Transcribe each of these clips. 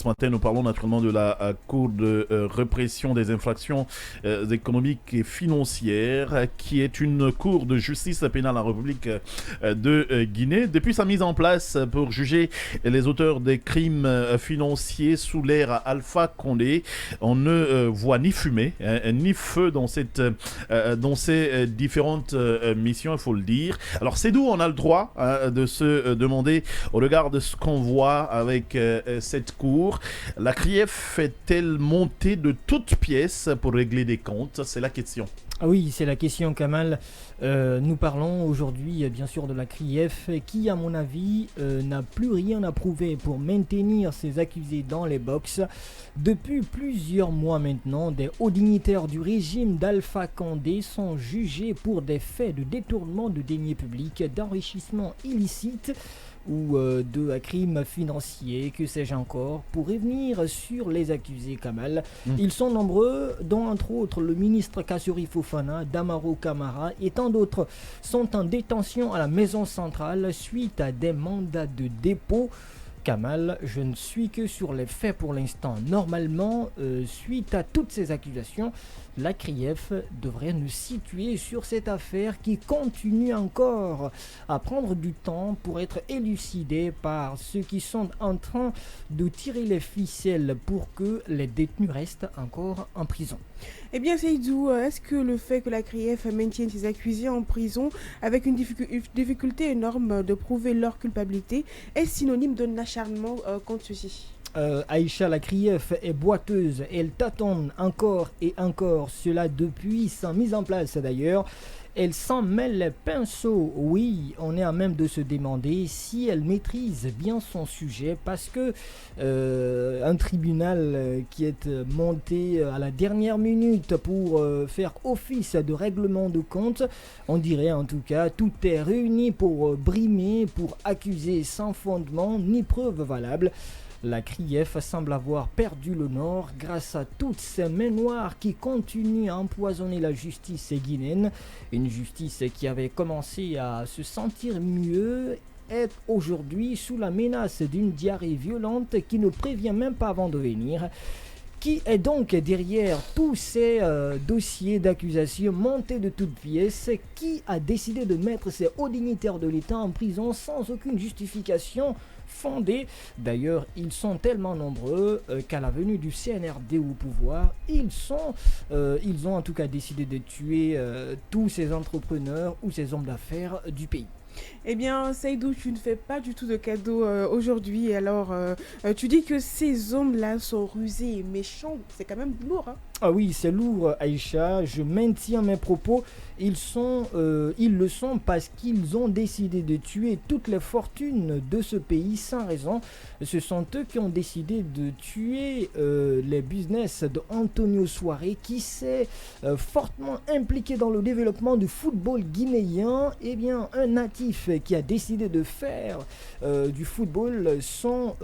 Ce matin, nous parlons naturellement de la Cour de répression des infractions économiques et financières, qui est une cour de justice pénale en République de Guinée. Depuis sa mise en place pour juger les auteurs des crimes financiers sous l'ère Alpha Condé, on ne voit ni fumée, ni feu dans ces différentes missions, il faut le dire. Alors, c'est d'où on a le droit de se demander, au regard de ce qu'on voit avec cette cour, la CRIEF est-elle montée de toutes pièces pour régler des comptes? C'est la question. Ah oui, c'est la question, Kamal. Nous parlons aujourd'hui bien sûr de la CRIEF qui, à mon avis, n'a plus rien à prouver pour maintenir ses accusés dans les box. Depuis plusieurs mois maintenant, des hauts dignitaires du régime d'Alpha Condé sont jugés pour des faits de détournement de deniers publics, d'enrichissement illicite ou de crimes financiers, que sais-je encore. Pour revenir sur les accusés, Kamal, ils sont nombreux, dont entre autres le ministre Kassuri Fofana, Damaro Camara et tant d'autres sont en détention à la maison centrale suite à des mandats de dépôt. Kamal, je ne suis que sur les faits pour l'instant. Normalement, suite à toutes ces accusations, la CRIEF devrait nous situer sur cette affaire qui continue encore à prendre du temps pour être élucidée par ceux qui sont en train de tirer les ficelles pour que les détenus restent encore en prison. Eh bien, Seydou, est-ce que le fait que la CRIEF maintienne ses accusés en prison avec une difficulté énorme de prouver leur culpabilité est synonyme d'un acharnement contre ceux-ci? Aïcha, la CRIEF est boiteuse, elle tâtonne encore et encore, cela depuis sa mise en place d'ailleurs. Elle s'en mêle les pinceaux. Oui, on est à même de se demander si elle maîtrise bien son sujet, parce que un tribunal qui est monté à la dernière minute pour faire office de règlement de compte, on dirait en tout cas, tout est réuni pour brimer, pour accuser sans fondement ni preuve valable. La CRIEF semble avoir perdu le nord grâce à toutes ces mains noires qui continuent à empoisonner la justice guinéenne. Une justice qui avait commencé à se sentir mieux est aujourd'hui sous la menace d'une diarrhée violente qui ne prévient même pas avant de venir. Qui est donc derrière tous ces dossiers d'accusation montés de toutes pièces? Qui a décidé de mettre ces hauts dignitaires de l'État en prison sans aucune justification fondée? D'ailleurs, ils sont tellement nombreux qu'à la venue du CNRD au pouvoir, ils ont en tout cas décidé de tuer tous ces entrepreneurs ou ces hommes d'affaires du pays. Eh bien, Seydou, tu ne fais pas du tout de cadeau aujourd'hui. Alors, tu dis que ces hommes-là sont rusés et méchants. C'est quand même lourd, hein? Ah oui, c'est lourd, Aïcha. Je maintiens mes propos. Ils le sont parce qu'ils ont décidé de tuer toutes les fortunes de ce pays sans raison. Ce sont eux qui ont décidé de tuer les business d'Antonio Soare, qui s'est fortement impliqué dans le développement du football guinéen. Eh bien, un natif qui a décidé de faire du football son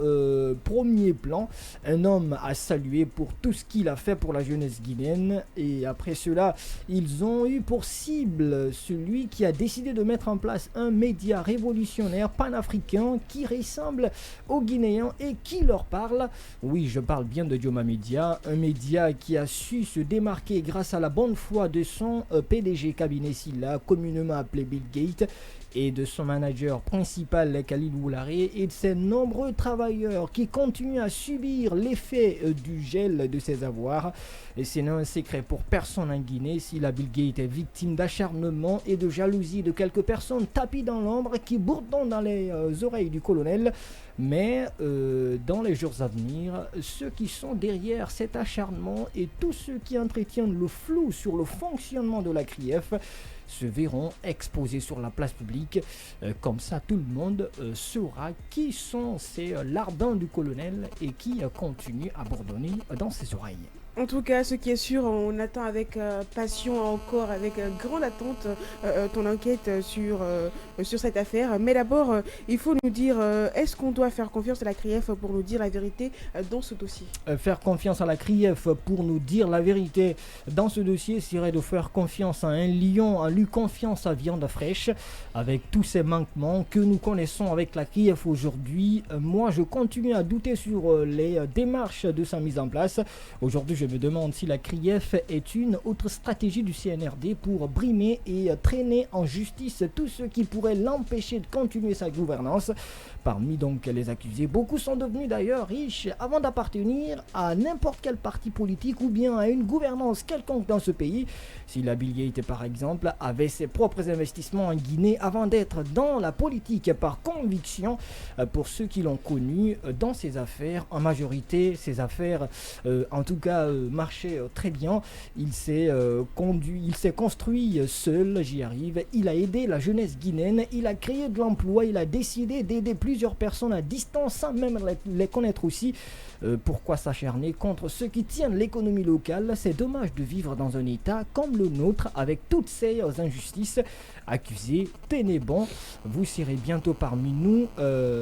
premier plan. Un homme à saluer pour tout ce qu'il a fait pour la jeunesse guinéenne. Et après cela, ils ont eu pour cible celui qui a décidé de mettre en place un média révolutionnaire panafricain qui ressemble aux Guinéens et qui leur parle. Oui, je parle bien de Dioma Media, un média qui a su se démarquer grâce à la bonne foi de son PDG Cabinet Silla, communément appelé Bill Gates, et de son manager principal Khalil Woularé, et de ses nombreux travailleurs qui continuent à subir l'effet du gel de ses avoirs. Et c'est un secret pour personne en Guinée si la Bill Gates est victime d'acharnement et de jalousie de quelques personnes tapis dans l'ombre qui bourdonnent dans les oreilles du colonel. Mais dans les jours à venir, ceux qui sont derrière cet acharnement et tous ceux qui entretiennent le flou sur le fonctionnement de la CRIEF se verront exposés sur la place publique. Comme ça, tout le monde saura qui sont ces larbins du colonel et qui continuent à bourdonner dans ses oreilles. En tout cas, ce qui est sûr, on attend avec passion encore, avec grande attente ton enquête sur cette affaire. Mais d'abord, il faut nous dire, est-ce qu'on doit faire confiance à la CRIEF pour nous dire la vérité dans ce dossier? Faire confiance à la CRIEF pour nous dire la vérité dans ce dossier serait de faire confiance à un lion, à lui confiance à viande fraîche, avec tous ces manquements que nous connaissons avec la CRIEF aujourd'hui. Moi, je continue à douter sur les démarches de sa mise en place. Aujourd'hui, je me demande si la CRIEF est une autre stratégie du CNRD pour brimer et traîner en justice tous ceux qui pourraient l'empêcher de continuer sa gouvernance. Parmi donc les accusés, beaucoup sont devenus d'ailleurs riches avant d'appartenir à n'importe quel parti politique ou bien à une gouvernance quelconque dans ce pays. Si la Bill Gates par exemple avait ses propres investissements en Guinée avant d'être dans la politique par conviction, pour ceux qui l'ont connu dans ses affaires, en majorité ses affaires en tout cas marchaient très bien. Il s'est construit seul, j'y arrive, il a aidé la jeunesse guinéenne, il a créé de l'emploi, il a décidé d'aider plusieurs personnes à distance sans même les connaître aussi. Pourquoi s'acharner contre ceux qui tiennent l'économie locale? C'est dommage de vivre dans un état comme le nôtre avec toutes ces injustices. Accusés, tenez bon, vous serez bientôt parmi nous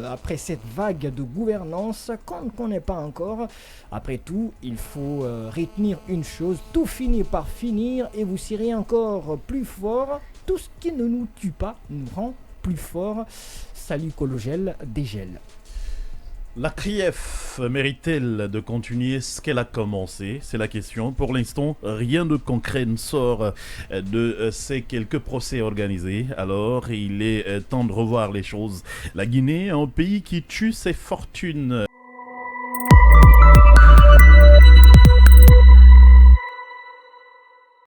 après cette vague de gouvernance qu'on ne connaît pas encore. Après tout, il faut retenir une chose, tout finit par finir et vous serez encore plus fort. Tout ce qui ne nous tue pas nous rend plus fort. Salut Cologel, dégel. La CRIEF mérite-t-elle de continuer ce qu'elle a commencé? C'est la question. Pour l'instant, rien de concret ne sort de ces quelques procès organisés. Alors, il est temps de revoir les choses. La Guinée, un pays qui tue ses fortunes